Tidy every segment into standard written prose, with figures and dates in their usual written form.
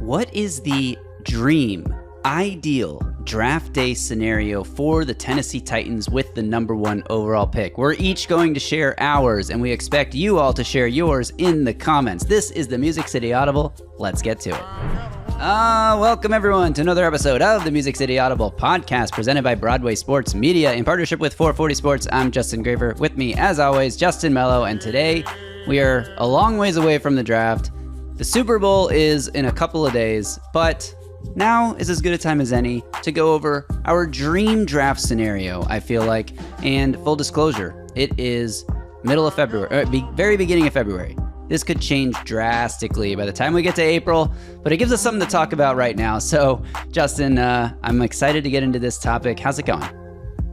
What is the dream, ideal draft day scenario for the Tennessee Titans with the number 1 overall pick? We're each going to share ours, and we expect you all to share yours in the comments. This is the Music City Audible. Let's get to it. Welcome everyone to another episode of the Music City Audible podcast presented by Broadway Sports Media in partnership with 440 Sports. I'm Justin Graver. With me, as always, Justin Melo, and today we are a long ways away from the draft. The Super Bowl is in a couple of days, but now is as good a time as any to go over our dream draft scenario, I feel like. And full disclosure, it is middle of February, very beginning of February. This could change drastically by the time we get to April, but it gives us something to talk about right now. So, Justin, I'm excited to get into this topic. How's it going?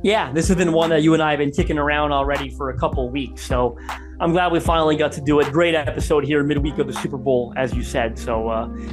Yeah, this has been one that you and I have been kicking around already for a couple of weeks. So I'm glad we finally got to do it. Great episode here midweek of the Super Bowl, as you said. So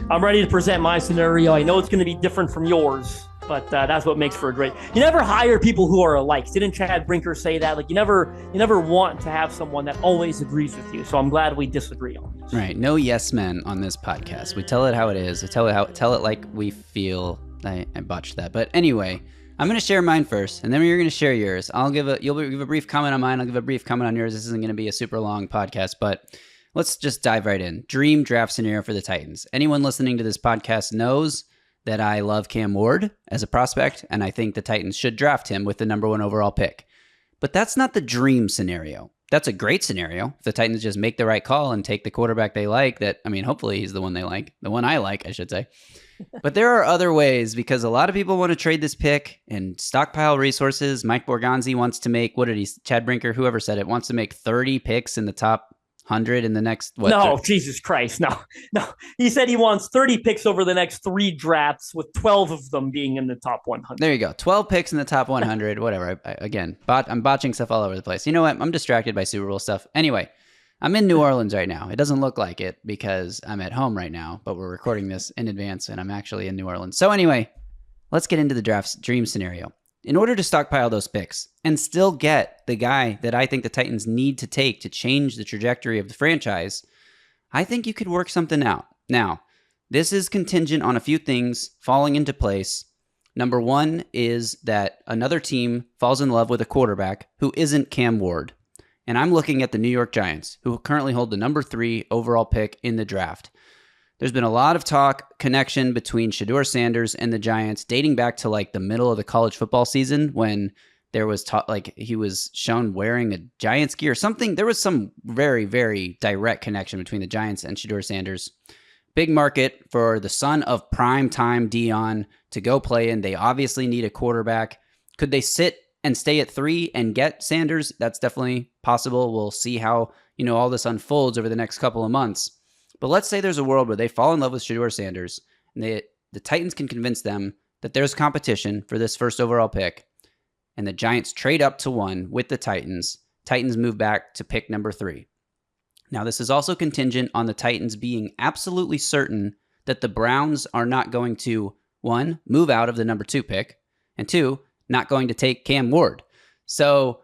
I'm ready to present my scenario. I know it's going to be different from yours, but that's what makes for a great. You never hire people who are alike. Didn't Chad Brinker say that? Like you never want to have someone that always agrees with you. So I'm glad we disagree on this. Right. No yes men on this podcast. We tell it how it is. We tell it like we feel. I botched that. But anyway, I'm going to share mine first, and then you're going to share yours. You'll give a brief comment on mine. I'll give a brief comment on yours. This isn't going to be a super long podcast, but let's just dive right in. Dream draft scenario for the Titans. Anyone listening to this podcast knows that I love Cam Ward as a prospect, and I think the Titans should draft him with the number 1 overall pick. But that's not the dream scenario. That's a great scenario. If the Titans just make the right call and take the quarterback they like, hopefully he's the one they like. The one I like, I should say. But there are other ways because a lot of people want to trade this pick and stockpile resources. Mike Borgonzi wants to make, Chad Brinker, whoever said it, wants to make 30 picks in the top 100 in the next, Jesus Christ, no. He said he wants 30 picks over the next 3 drafts with 12 of them being in the top 100. There you go. 12 picks in the top 100, whatever. I'm botching stuff all over the place. You know what? I'm distracted by Super Bowl stuff. Anyway, I'm in New Orleans right now. It doesn't look like it because I'm at home right now, but we're recording this in advance and I'm actually in New Orleans. So anyway, let's get into the draft's dream scenario. In order to stockpile those picks and still get the guy that I think the Titans need to take to change the trajectory of the franchise, I think you could work something out. Now, this is contingent on a few things falling into place. Number 1 is that another team falls in love with a quarterback who isn't Cam Ward. And I'm looking at the New York Giants, who currently hold the number 3 overall pick in the draft. There's been a lot of connection between Shedeur Sanders and the Giants dating back to like the middle of the college football season when there was he was shown wearing a Giants gear or something. There was some very, very direct connection between the Giants and Shedeur Sanders. Big market for the son of primetime Dion to go play in. They obviously need a quarterback. Could they sit and stay at 3 and get Sanders? That's definitely possible. We'll see how, all this unfolds over the next couple of months. But let's say there's a world where they fall in love with Shedeur Sanders and the Titans can convince them that there's competition for this first overall pick and the Giants trade up to 1 with the Titans. Titans move back to pick number 3. Now, this is also contingent on the Titans being absolutely certain that the Browns are not going to, 1, move out of the number 2 pick, and 2, not going to take Cam Ward. So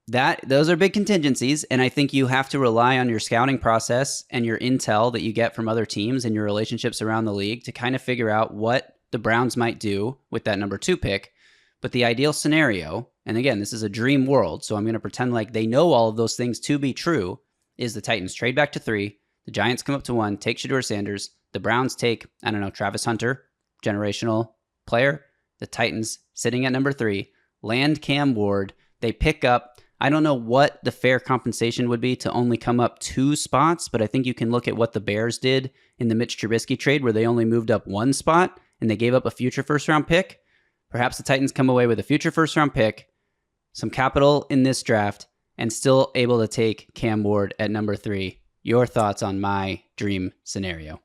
those are big contingencies, and I think you have to rely on your scouting process and your intel that you get from other teams and your relationships around the league to kind of figure out what the Browns might do with that number 2 pick. But the ideal scenario, and again, this is a dream world, so I'm going to pretend like they know all of those things to be true, is the Titans trade back to 3, the Giants come up to 1, take Shedeur Sanders, the Browns take, Travis Hunter, generational player, the Titans sitting at number 3, land Cam Ward, they pick up, I don't know what the fair compensation would be to only come up 2 spots, but I think you can look at what the Bears did in the Mitch Trubisky trade where they only moved up 1 spot and they gave up a future first-round pick. Perhaps the Titans come away with a future first-round pick, some capital in this draft, and still able to take Cam Ward at number 3. Your thoughts on my dream scenario?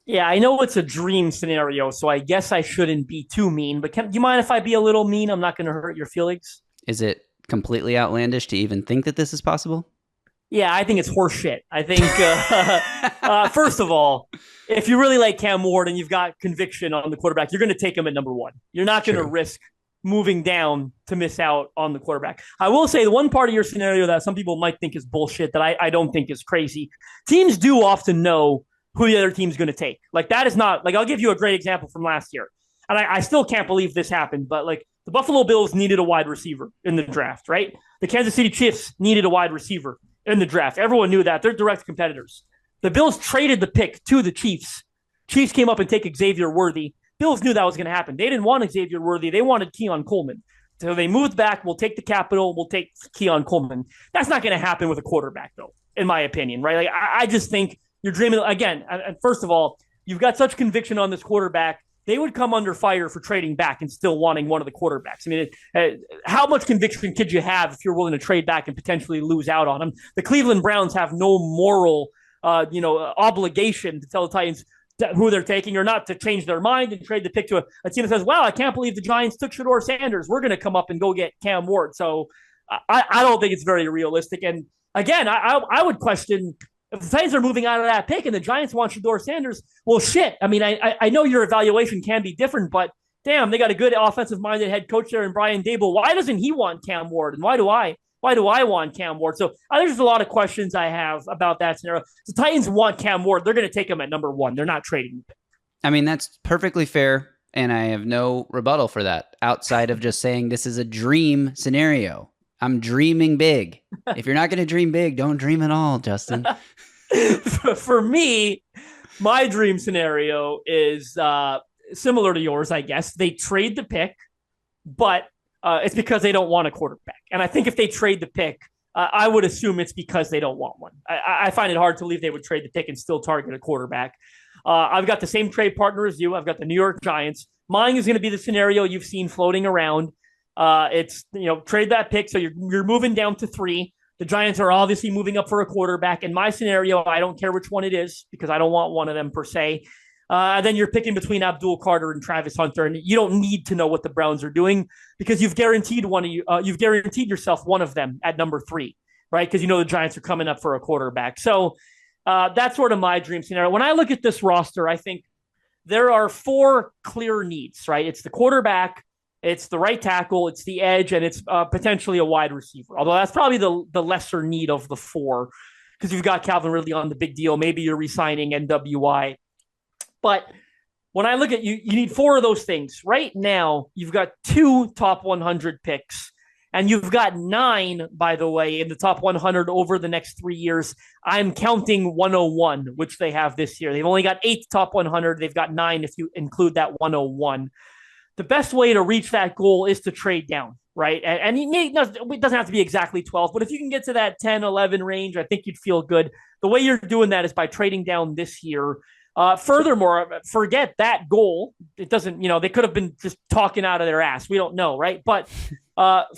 Yeah, I know it's a dream scenario, so I guess I shouldn't be too mean, but do you mind if I be a little mean? I'm not going to hurt your feelings. Is it completely outlandish to even think that this is possible? Yeah, I think it's horseshit. I think, first of all, if you really like Cam Ward and you've got conviction on the quarterback, you're going to take him at number 1. You're not going to risk moving down to miss out on the quarterback. I will say the one part of your scenario that some people might think is bullshit that I don't think is crazy. Teams do often know who the other team's going to take. Like, that is not, like, I'll give you a great example from last year. And I still can't believe this happened, but like the Buffalo Bills needed a wide receiver in the draft, right? The Kansas City Chiefs needed a wide receiver in the draft. Everyone knew that. They're direct competitors. The Bills traded the pick to the Chiefs. Chiefs came up and take Xavier Worthy. Bills knew that was going to happen. They didn't want Xavier Worthy. They wanted Keon Coleman. So they moved back. We'll take the capital. We'll take Keon Coleman. That's not going to happen with a quarterback, though, in my opinion, right? Like, I just think you're dreaming. Again, first of all, you've got such conviction on this quarterback. They would come under fire for trading back and still wanting one of the quarterbacks. I mean, how much conviction could you have if you're willing to trade back and potentially lose out on them? The Cleveland Browns have no moral, obligation to tell the Titans who they're taking or not to change their mind and trade the pick to a team that says, wow, I can't believe the Giants took Shedeur Sanders. We're going to come up and go get Cam Ward. So I don't think it's very realistic. And again, I would question if the Titans are moving out of that pick and the Giants want Shedeur Sanders, well, shit. I mean, I know your evaluation can be different, but damn, they got a good offensive-minded head coach there in Brian Daboll. Why doesn't he want Cam Ward? And why do I want Cam Ward? So I think there's a lot of questions I have about that scenario. The Titans want Cam Ward. They're going to take him at number 1. They're not trading him. I mean, that's perfectly fair, and I have no rebuttal for that outside of just saying this is a dream scenario. I'm dreaming big. If you're not going to dream big, don't dream at all, Justin. For me, my dream scenario is similar to yours, I guess. They trade the pick, but it's because they don't want a quarterback. And I think if they trade the pick, I would assume it's because they don't want one. I find it hard to believe they would trade the pick and still target a quarterback. I've got the same trade partner as you. I've got the New York Giants. Mine is going to be the scenario you've seen floating around. It's, trade that pick. So you're moving down to 3. The Giants are obviously moving up for a quarterback. In my scenario, I don't care which one it is because I don't want one of them per se. Then you're picking between Abdul Carter and Travis Hunter, and you don't need to know what the Browns are doing because you've guaranteed you've guaranteed yourself one of them at number 3, right? Because the Giants are coming up for a quarterback. So that's sort of my dream scenario. When I look at this roster, I think there are 4 clear needs, right? It's the quarterback, it's the right tackle, it's the edge, and it's potentially a wide receiver. Although that's probably the lesser need of the 4 because you've got Calvin Ridley on the big deal. Maybe you're re-signing NWI. But when I look at you need 4 of those things. Right now, you've got 2 top 100 picks, and you've got 9, by the way, in the top 100 over the next 3 years. I'm counting 101, which they have this year. They've only got 8 top 100. They've got 9 if you include that 101. The best way to reach that goal is to trade down, right? And it doesn't have to be exactly 12, but if you can get to that 10, 11 range, I think you'd feel good. The way you're doing that is by trading down this year. Furthermore, forget that goal. It doesn't, they could have been just talking out of their ass. We don't know, right? But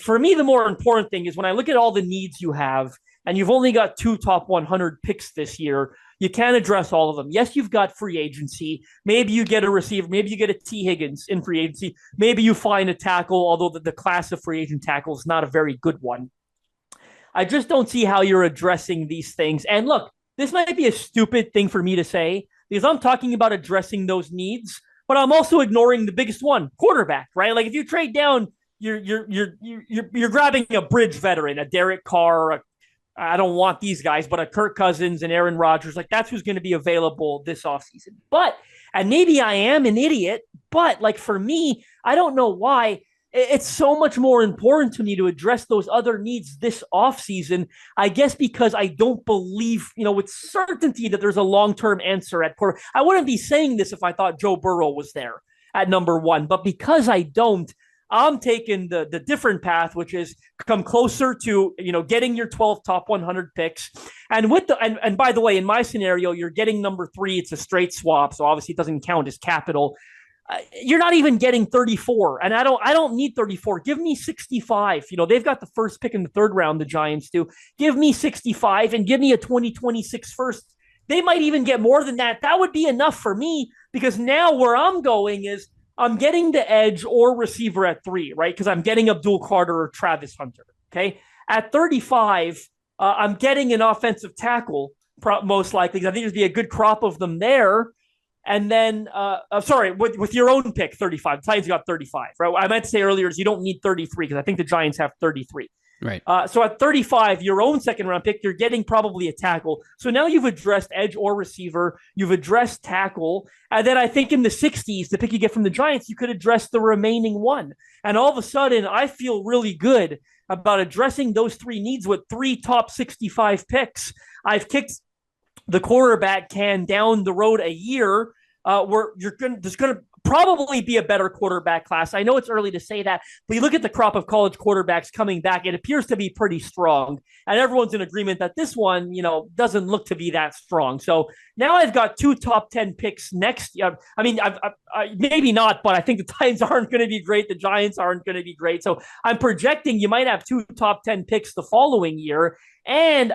for me, the more important thing is when I look at all the needs you have, and you've only got 2 top 100 picks this year, you can't address all of them. Yes, you've got free agency. Maybe you get a receiver. Maybe you get a T. Higgins in free agency. Maybe you find a tackle, although the class of free agent tackle is not a very good one. I just don't see how you're addressing these things. And look, this might be a stupid thing for me to say, because I'm talking about addressing those needs, but I'm also ignoring the biggest one, quarterback, right? Like if you trade down, you're grabbing a bridge veteran, a Derek Carr, I don't want these guys, but a Kirk Cousins and Aaron Rodgers, like that's who's going to be available this offseason. And maybe I am an idiot, but like for me, I don't know why. It's so much more important to me to address those other needs this offseason, I guess because I don't believe, with certainty that there's a long-term answer at quarterback. I wouldn't be saying this if I thought Joe Burrow was there at number 1, but because I don't, I'm taking the different path, which is come closer to, getting your 12 top 100 picks. And and by the way, in my scenario, you're getting number 3. It's a straight swap. So obviously it doesn't count as capital. You're not even getting 34, and I don't need 34. Give me 65. They've got the first pick in the 3rd round, the Giants do. Give me 65 and give me a 2026 first. They might even get more than that. That would be enough for me because now where I'm going is I'm getting the edge or receiver at 3, right? Because I'm getting Abdul Carter or Travis Hunter, okay? At 35, I'm getting an offensive tackle, most likely, because I think there's be a good crop of them there. And then, with your own pick, 35. The Titans got 35, right? I meant to say earlier is you don't need 33 because I think the Giants have 33. Right. So at 35, your own second round pick, you're getting probably a tackle. So now you've addressed edge or receiver. You've addressed tackle. And then I think in the 60s, the pick you get from the Giants, you could address the remaining one. And all of a sudden, I feel really good about addressing those three needs with three top 65 picks. I've kicked the quarterback can down the road a year where there's going to probably be a better quarterback class. I know it's early to say that, but you look at the crop of college quarterbacks coming back, it appears to be pretty strong. And everyone's in agreement that this one, doesn't look to be that strong. So now I've got two top 10 picks next year. I mean, maybe not, but I think the Titans aren't going to be great. The Giants aren't going to be great. So I'm projecting you might have two top 10 picks the following year. And,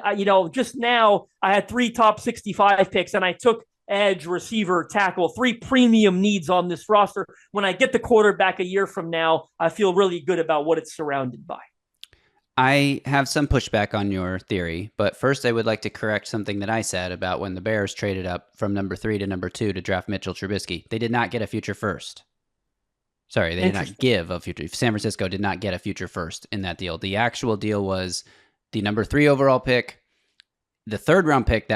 just now I had three top 65 picks and I took edge, receiver, tackle, three premium needs on this roster. When I get the quarterback a year from now, I feel really good about what it's surrounded by. I have some pushback on your theory, but first I would like to correct something that I said about when the Bears traded up from number 3 to number 2 to draft Mitchell Trubisky. They did not get a future first. Sorry, they did not give a future. San Francisco did not get a future first in that deal. The actual deal was the number 3 overall pick, the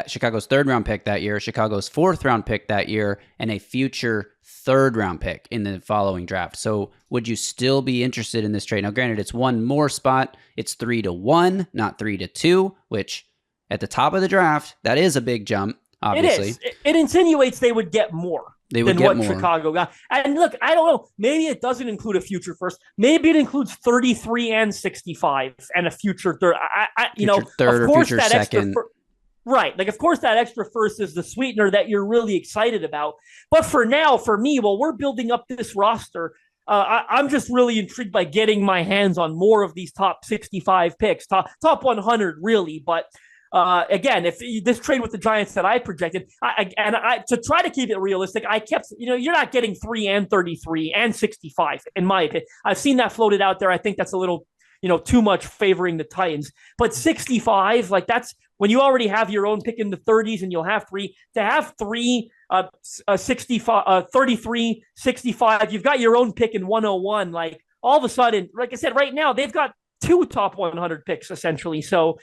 Chicago's third round pick that year, Chicago's fourth round pick that year, and a future third round pick in the following draft. So would you still be interested in this trade? Now, granted, it's one more spot. It's 3-1, not 3-2, which at the top of the draft, that is a big jump, obviously. It is. It insinuates they would get more. Than what Chicago got. And look, I don't know. Maybe it doesn't include a future first. Maybe it includes 33 and 65 and a future third. Third of course, or future that second. Right. Like, of course, that extra first is the sweetener that you're really excited about. But for now, for me, while we're building up this roster, I'm just really intrigued by getting my hands on more of these top 65 picks, top 100, really. But again, if this trade with the Giants that I projected, to try to keep it realistic, I kept, you're not getting 3 and 33 and 65, in my opinion. I've seen that floated out there. I think that's a little, too much favoring the Titans. But 65, like that's when you already have your own pick in the 30s and you'll have three. To have three, 65, 33, 65, you've got your own pick in 101. Like all of a sudden, like I said, right now, they've got 2 top 100 picks, essentially. So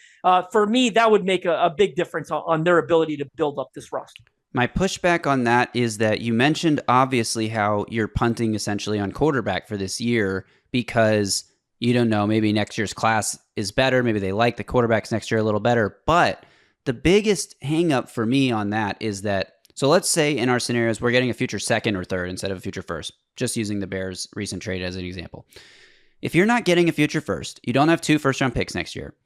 for me, that would make a big difference on their ability to build up this roster. My pushback on that is that you mentioned, obviously, how you're punting essentially on quarterback for this year because you don't know, maybe next year's class is better. Maybe they like the quarterbacks next year a little better. But the biggest hang up for me on that is that, so let's say in our scenarios, we're getting a future second or third instead of a future first, just using the Bears' recent trade as an example. If you're not getting a future first, you don't have 2 first-round picks next year,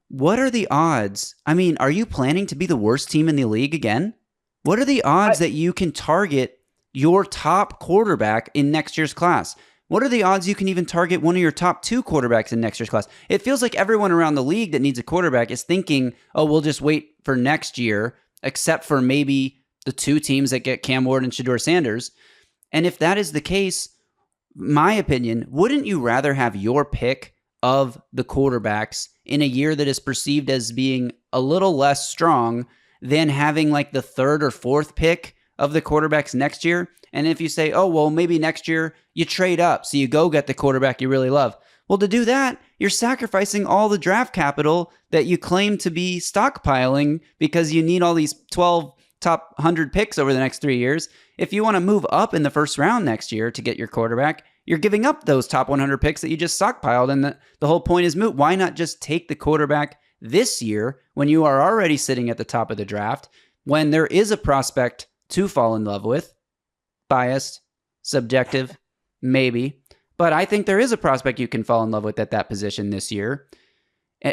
what are the odds? I mean, are you planning to be the worst team in the league again? What are the odds that you can target your top quarterback in next year's class? What are the odds you can even target one of your top 2 quarterbacks in next year's class? It feels like everyone around the league that needs a quarterback is thinking, oh, we'll just wait for next year, except for maybe the 2 teams that get Cam Ward and Shedeur Sanders. And if that is the case, my opinion, wouldn't you rather have your pick of the quarterbacks in a year that is perceived as being a little less strong than having like the 3rd or 4th pick of the quarterbacks next year? And if you say, oh, well, maybe next year you trade up, so you go get the quarterback you really love. Well, to do that, you're sacrificing all the draft capital that you claim to be stockpiling because you need all these 12 top 100 picks over the next 3 years. If you want to move up in the first round next year to get your quarterback, you're giving up those top 100 picks that you just stockpiled, and the whole point is moot. Why not just take the quarterback this year when you are already sitting at the top of the draft, when there is a prospect to fall in love with? Biased, subjective, maybe. But I think there is a prospect you can fall in love with at that position this year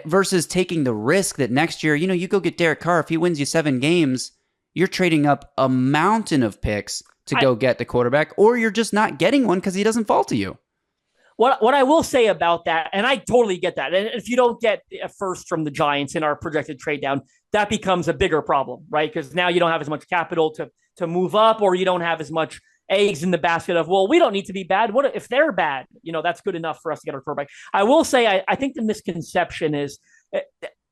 versus taking the risk that next year, you go get Derek Carr. If he wins you 7 games, you're trading up a mountain of picks to go get the quarterback, or you're just not getting one because he doesn't fall to you. What I will say about that, and I totally get that, and if you don't get a first from the Giants in our projected trade down, that becomes a bigger problem, right? Because now you don't have as much capital to move up, or you don't have as much eggs in the basket of, well, we don't need to be bad. What if they're bad? That's good enough for us to get our quarterback. I will say, I think the misconception is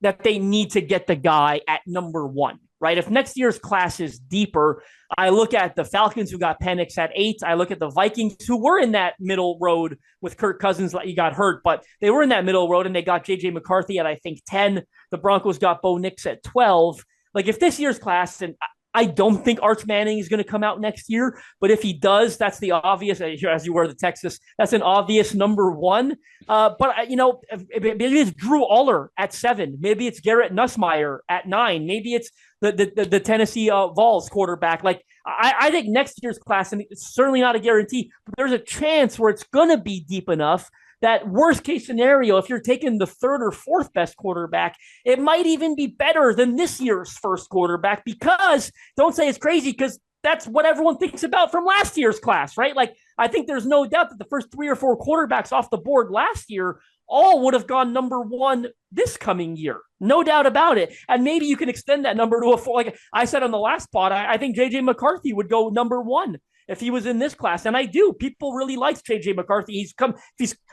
that they need to get the guy at number 1. right? If next year's class is deeper, I look at the Falcons who got Penix at 8. I look at the Vikings who were in that middle road with Kirk Cousins. He got hurt, but they were in that middle road and they got J.J. McCarthy at, I think, 10. The Broncos got Bo Nix at 12. Like if this year's class, and I don't think Arch Manning is going to come out next year, but if he does, that's the obvious, as you were the Texas, that's an obvious number one. But, maybe it's Drew Aller at 7. Maybe it's Garrett Nussmeier at 9. Maybe it's the Tennessee Vols quarterback. Like, I think next year's class, and it's certainly not a guarantee, but there's a chance where it's going to be deep enough that worst case scenario, if you're taking the 3rd or 4th best quarterback, it might even be better than this year's first quarterback, because don't say it's crazy, because that's what everyone thinks about from last year's class, right? Like, I think there's no doubt that the first 3 or 4 quarterbacks off the board last year all would have gone number 1 this coming year. No doubt about it. And maybe you can extend that number to a 4. Like I said on the last pod, I think J.J. McCarthy would go number 1 if he was in this class. And I do. People really like J.J. McCarthy.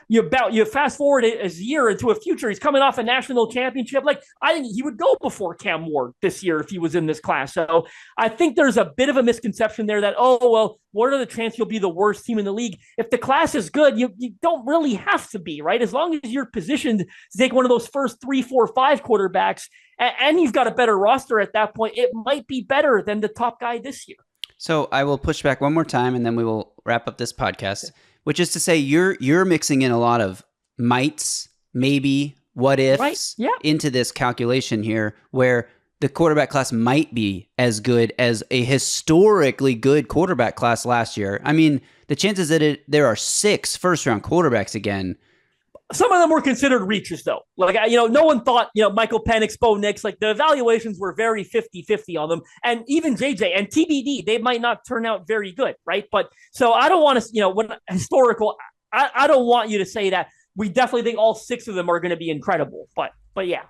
You fast forward a year into a future, he's coming off a national championship. Like, I think he would go before Cam Ward this year if he was in this class. So I think there's a bit of a misconception there that, what are the chances you'll be the worst team in the league? If the class is good, you don't really have to be, right? As long as you're positioned to take one of those first 3, 4, 5 quarterbacks, and you've got a better roster at that point, it might be better than the top guy this year. So I will push back one more time, and then we will wrap up this podcast, which is to say you're mixing in a lot of mights, maybe, what ifs right. Yeah. into this calculation here, where the quarterback class might be as good as a historically good quarterback class last year. I mean, the chances that there are 6 first-round quarterbacks again. Some of them were considered reaches, though. Like, no one thought, Michael Penix, Bo Nix, like the evaluations were very 50-50 on them. And even JJ and TBD, they might not turn out very good, right? But so I don't want to, when historical, I don't want you to say that we definitely think all 6 of them are going to be incredible. But yeah.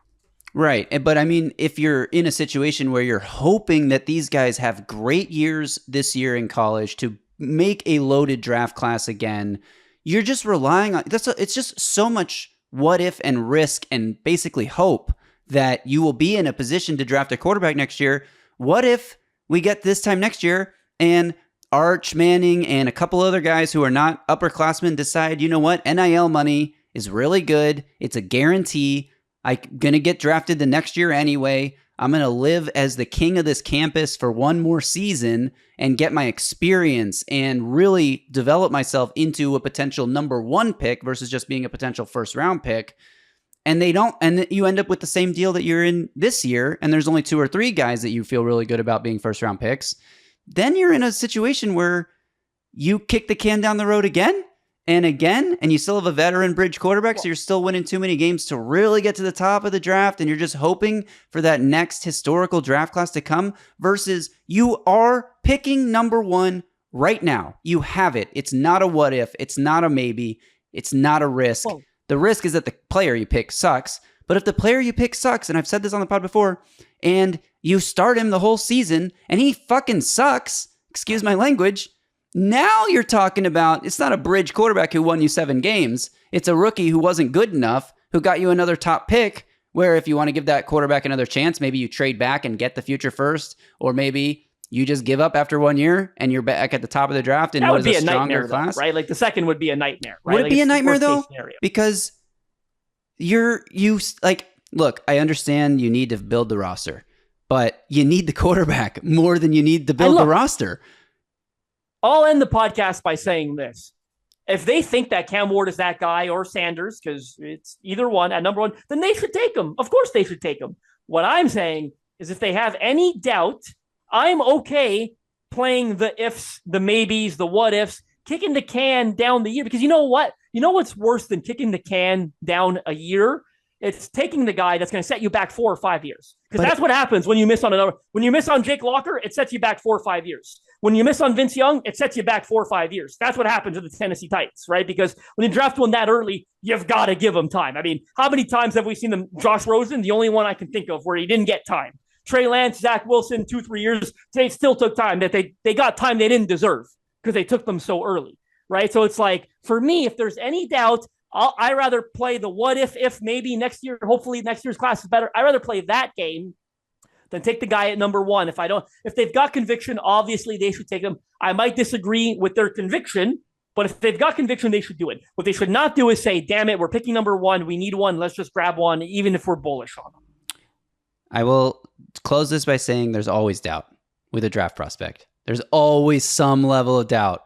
Right. But I mean, if you're in a situation where you're hoping that these guys have great years this year in college to make a loaded draft class again, you're just relying on it's just so much what if and risk and basically hope that you will be in a position to draft a quarterback next year. What if we get this time next year and Arch Manning and a couple other guys who are not upperclassmen decide, you know what, NIL money is really good. It's a guarantee. I'm going to get drafted the next year anyway. I'm going to live as the king of this campus for one more season and get my experience and really develop myself into a potential number 1 pick versus just being a potential first round pick. And you end up with the same deal that you're in this year. And there's only 2 or 3 guys that you feel really good about being first round picks. Then you're in a situation where you kick the can down the road again and again, and you still have a veteran bridge quarterback, so you're still winning too many games to really get to the top of the draft, and you're just hoping for that next historical draft class to come, versus you are picking number 1 right now. You have it. It's not a what if. It's not a maybe. It's not a risk. Whoa. The risk is that the player you pick sucks, but if the player you pick sucks, and I've said this on the pod before, and you start him the whole season, and he fucking sucks, excuse my language, now you're talking about, it's not a bridge quarterback who won you 7 games. It's a rookie who wasn't good enough, who got you another top pick, where if you want to give that quarterback another chance, maybe you trade back and get the future first, or maybe you just give up after 1 year and you're back at the top of the draft in what is a stronger class. Right? Like the second would be a nightmare, right? Would it be a nightmare though? Because look, I understand you need to build the roster, but you need the quarterback more than you need to build the roster. I'll end the podcast by saying this. If they think that Cam Ward is that guy or Sanders, because it's either one at number 1, then they should take him. Of course they should take him. What I'm saying is if they have any doubt, I'm okay playing the ifs, the maybes, the what ifs, kicking the can down the year. Because you know what? You know what's worse than kicking the can down a year? It's taking the guy that's going to set you back 4 or 5 years. Because that's what happens when you miss on another. When you miss on Jake Locker, it sets you back 4 or 5 years. When you miss on Vince Young, it sets you back 4 or 5 years. That's what happens to the Tennessee Titans, right? Because when you draft one that early, you've got to give them time. I mean, how many times have we seen them? Josh Rosen, the only one I can think of where he didn't get time. Trey Lance, Zach Wilson, 2-3 years. They still took time that they got time they didn't deserve because they took them so early, right? So it's like, for me, if there's any doubt, I rather play the what if maybe next year, hopefully next year's class is better. I rather play that game then take the guy at number 1. If they've got conviction, obviously they should take him. I might disagree with their conviction, but if they've got conviction, they should do it. What they should not do is say, damn it, we're picking number 1. We need one. Let's just grab one, even if we're bullish on them. I will close this by saying there's always doubt with a draft prospect. There's always some level of doubt.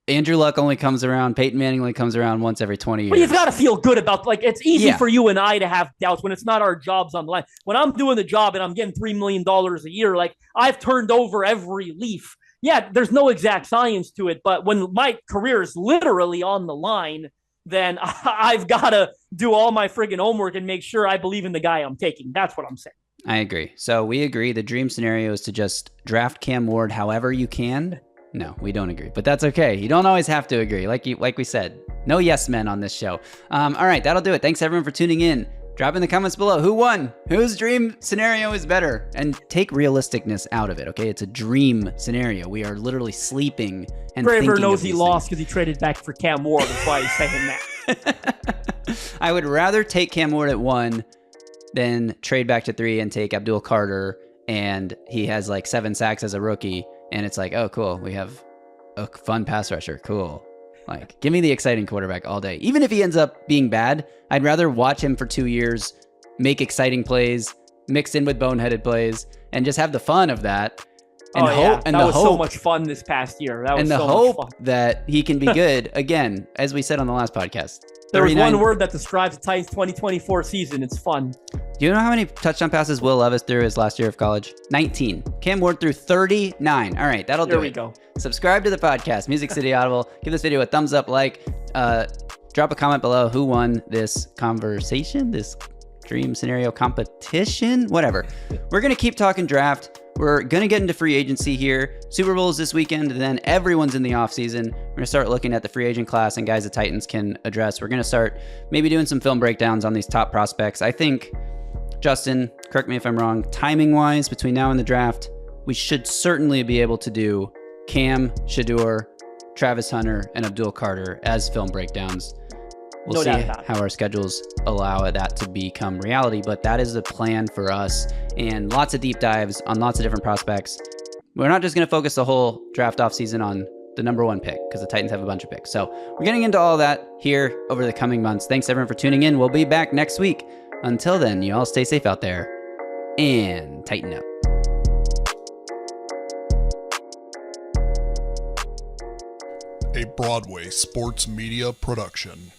Andrew Luck only comes around. Peyton Manning only comes around once every 20 years. But you've got to feel good about, it's easy for you and I to have doubts when it's not our jobs on the line. When I'm doing the job and I'm getting $3 million a year, I've turned over every leaf. Yeah, there's no exact science to it, but when my career is literally on the line, then I've got to do all my friggin' homework and make sure I believe in the guy I'm taking. That's what I'm saying. I agree. So we agree the dream scenario is to just draft Cam Ward however you can. No, we don't agree, but that's okay. You don't always have to agree. Like we said, no yes men on this show. All right, that'll do it. Thanks everyone for tuning in. Drop in the comments below who won, whose dream scenario is better, and take realisticness out of it. Okay, it's a dream scenario. We are literally sleeping and Graver thinking knows of he these lost things. because he traded back for Cam Ward. That's why he's saying that. I would rather take Cam Ward at 1 than trade back to 3 and take Abdul Carter, and he has 7 sacks as a rookie, and it's oh cool, we have a fun pass rusher. Cool. Give me the exciting quarterback all day. Even if he ends up being bad, I'd rather watch him for 2 years, make exciting plays, mixed in with boneheaded plays, and just have the fun of that. And that was so much fun this past year. That was and the so hope much fun. that he can be good again, as we said on the last podcast. There was one word that describes the Titans 2024 season. It's fun. Do you know how many touchdown passes Will Levis threw his last year of college? 19. Cam Ward threw 39. All right, that'll do it. There we go. Subscribe to the podcast, Music City Audible. Give this video a thumbs up, drop a comment below who won this conversation, this dream scenario competition, whatever. We're going to keep talking draft. We're going to get into free agency here. Super Bowl is this weekend, and then everyone's in the offseason. We're going to start looking at the free agent class and guys the Titans can address. We're going to start maybe doing some film breakdowns on these top prospects. I think, Justin, correct me if I'm wrong, timing-wise, between now and the draft, we should certainly be able to do Cam, Shedeur, Travis Hunter, and Abdul Carter as film breakdowns. We'll see how our schedules allow that to become reality, but that is the plan for us, and lots of deep dives on lots of different prospects. We're not just going to focus the whole draft offseason on the number 1 pick because the Titans have a bunch of picks. So we're getting into all that here over the coming months. Thanks everyone for tuning in. We'll be back next week. Until then, you all stay safe out there and tighten up. A Broadway sports media production.